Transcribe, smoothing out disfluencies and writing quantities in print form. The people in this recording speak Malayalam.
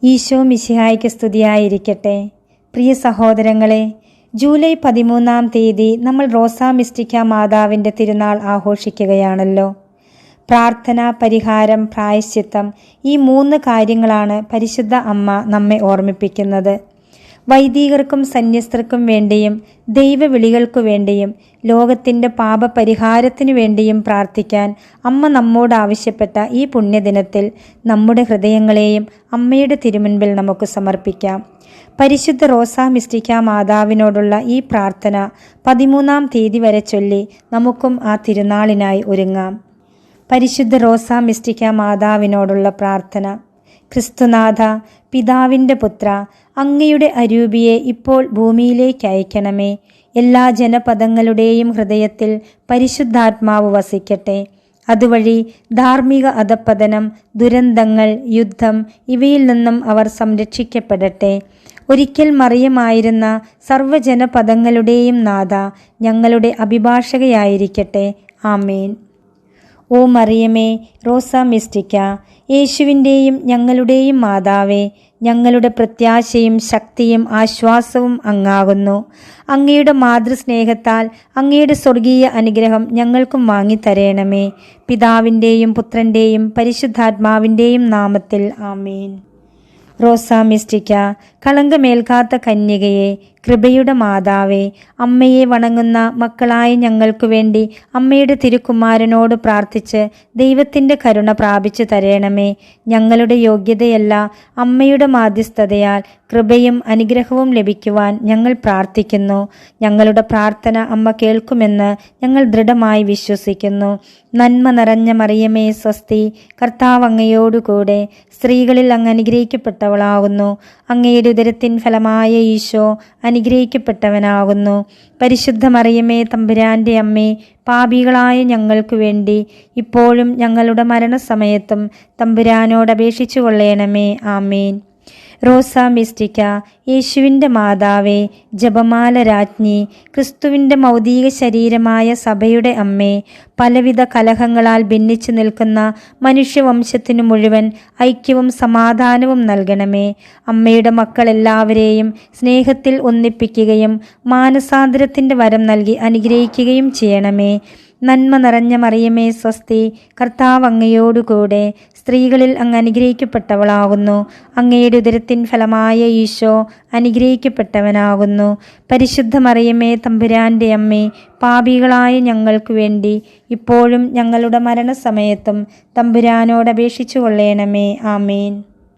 ഈശോ മിശിഹായ്ക്ക് സ്തുതിയായിരിക്കട്ടെ. പ്രിയ സഹോദരങ്ങളെ, ജൂലൈ 13 നമ്മൾ റോസാ മിസ്റ്റിക്ക മാതാവിൻ്റെ തിരുനാൾ ആഘോഷിക്കുകയാണല്ലോ. പ്രാർത്ഥന, പരിഹാരം, പ്രായശ്ചിത്തം, ഈ 3 കാര്യങ്ങളാണ് പരിശുദ്ധ അമ്മ നമ്മെ ഓർമ്മിപ്പിക്കുന്നത്. വൈദികർക്കും സന്യസ്തർക്കും വേണ്ടിയും ദൈവവിളികൾക്കു വേണ്ടിയും ലോകത്തിൻ്റെ പാപപരിഹാരത്തിനു വേണ്ടിയും പ്രാർത്ഥിക്കാൻ അമ്മ നമ്മോട് ആവശ്യപ്പെട്ട ഈ പുണ്യദിനത്തിൽ നമ്മുടെ ഹൃദയങ്ങളെയും അമ്മയുടെ തിരുമുൻപിൽ നമുക്ക് സമർപ്പിക്കാം. പരിശുദ്ധ റോസാ മിസ്റ്റിക്ക മാതാവിനോടുള്ള ഈ പ്രാർത്ഥന 13 വരെ ചൊല്ലി നമുക്കും ആ തിരുനാളിനായി ഒരുങ്ങാം. പരിശുദ്ധ റോസാ മിസ്റ്റിക്ക മാതാവിനോടുള്ള പ്രാർത്ഥന. ക്രിസ്തുനാഥ, പിതാവിൻ്റെ പുത്ര, അങ്ങയുടെ അരൂപിയെ ഇപ്പോൾ ഭൂമിയിലേക്ക് അയക്കണമേ. എല്ലാ ജനപദങ്ങളുടെയും ഹൃദയത്തിൽ പരിശുദ്ധാത്മാവ് വസിക്കട്ടെ. അതുവഴി ധാർമ്മിക അധപ്പതനം, ദുരന്തങ്ങൾ, യുദ്ധം ഇവയിൽ നിന്നും അവർ സംരക്ഷിക്കപ്പെടട്ടെ. ഒരിക്കൽ മറിയമായിരുന്ന സർവ്വജനപദങ്ങളുടെയും നാഥ, ഞങ്ങളുടെ അഭിഭാഷകയായിരിക്കട്ടെ. ആമേൻ. ഓ മറിയമേ, റോസാ മിസ്റ്റിക്ക, യേശുവിൻ്റെയും ഞങ്ങളുടെയും മാതാവേ, ഞങ്ങളുടെ പ്രത്യാശയും ശക്തിയും ആശ്വാസവും അങ്ങാകുന്നു. അങ്ങയുടെ മാതൃസ്നേഹത്താൽ അങ്ങയുടെ സ്വർഗീയ അനുഗ്രഹം ഞങ്ങൾക്കും വാങ്ങിത്തരേണമേ. പിതാവിൻ്റെയും പുത്രൻ്റെയും പരിശുദ്ധാത്മാവിൻ്റെയും നാമത്തിൽ ആമേൻ. റോസാ മിസ്റ്റിക്ക, കളങ്കമേൽക്കാത്ത കന്യകയെ, കൃപയുടെ മാതാവേ, അമ്മയെ വണങ്ങുന്ന മക്കളായ ഞങ്ങൾക്കു വേണ്ടി അമ്മയുടെ തിരുക്കുമാരനോട് പ്രാർത്ഥിച്ച് ദൈവത്തിൻ്റെ കരുണ പ്രാപിച്ചു തരേണമേ. ഞങ്ങളുടെ യോഗ്യതയല്ല, അമ്മയുടെ മാധ്യസ്ഥതയാൽ കൃപയും അനുഗ്രഹവും ലഭിക്കുവാൻ ഞങ്ങൾ പ്രാർത്ഥിക്കുന്നു. ഞങ്ങളുടെ പ്രാർത്ഥന അമ്മ കേൾക്കുമെന്ന് ഞങ്ങൾ ദൃഢമായി വിശ്വസിക്കുന്നു. നന്മ നിറഞ്ഞ മറിയമേ സ്വസ്തി, കർത്താവ് അങ്ങയോടുകൂടെ സ്ത്രീകളിൽ അങ്ങ് അനുഗ്രഹിക്കപ്പെട്ടവളാകുന്നു. അങ്ങയുടെ ഉദരത്തിൻ ഫലമായ ഈശോ അനുഗ്രഹിക്കപ്പെട്ടവനാകുന്നു. പരിശുദ്ധ മറിയമേ, തമ്പുരാൻ്റെ അമ്മേ, പാപികളായ ഞങ്ങൾക്ക് വേണ്ടി ഇപ്പോഴും ഞങ്ങളുടെ മരണസമയത്തും തമ്പുരാനോട് അപേക്ഷിച്ചു കൊള്ളേണമേ. ആമേൻ. റോസാ മിസ്റ്റിക്ക, യേശുവിൻ്റെ മാതാവേ, ജപമാല രാജ്ഞി, ക്രിസ്തുവിൻ്റെ മൗതിക ശരീരമായ സഭയുടെ അമ്മേ, പലവിധ കലഹങ്ങളാൽ ഭിന്നിച്ചു നിൽക്കുന്ന മനുഷ്യവംശത്തിനു മുഴുവൻ ഐക്യവും സമാധാനവും നൽകണമേ. അമ്മയുടെ മക്കളെല്ലാവരെയും സ്നേഹത്തിൽ ഒന്നിപ്പിക്കുകയും മാനസാന്തരത്തിൻ്റെ വരം നൽകി അനുഗ്രഹിക്കുകയും ചെയ്യണമേ. നന്മ നിറഞ്ഞ മറിയമേ സ്വസ്തി, കർത്താവ് അങ്ങയോടുകൂടെ സ്ത്രീകളിൽ അങ്ങ് അനുഗ്രഹിക്കപ്പെട്ടവളാകുന്നു. അങ്ങയുടെ ഉദരത്തിൻ ഫലമായ ഈശോ അനുഗ്രഹിക്കപ്പെട്ടവനാകുന്നു. പരിശുദ്ധ മറിയമേ, തമ്പുരാൻ്റെ അമ്മേ, പാപികളായ ഞങ്ങൾക്ക് വേണ്ടി ഇപ്പോഴും ഞങ്ങളുടെ മരണസമയത്തും തമ്പുരാനോട് അപേക്ഷിച്ചു കൊള്ളേണമേ. ആമേൻ.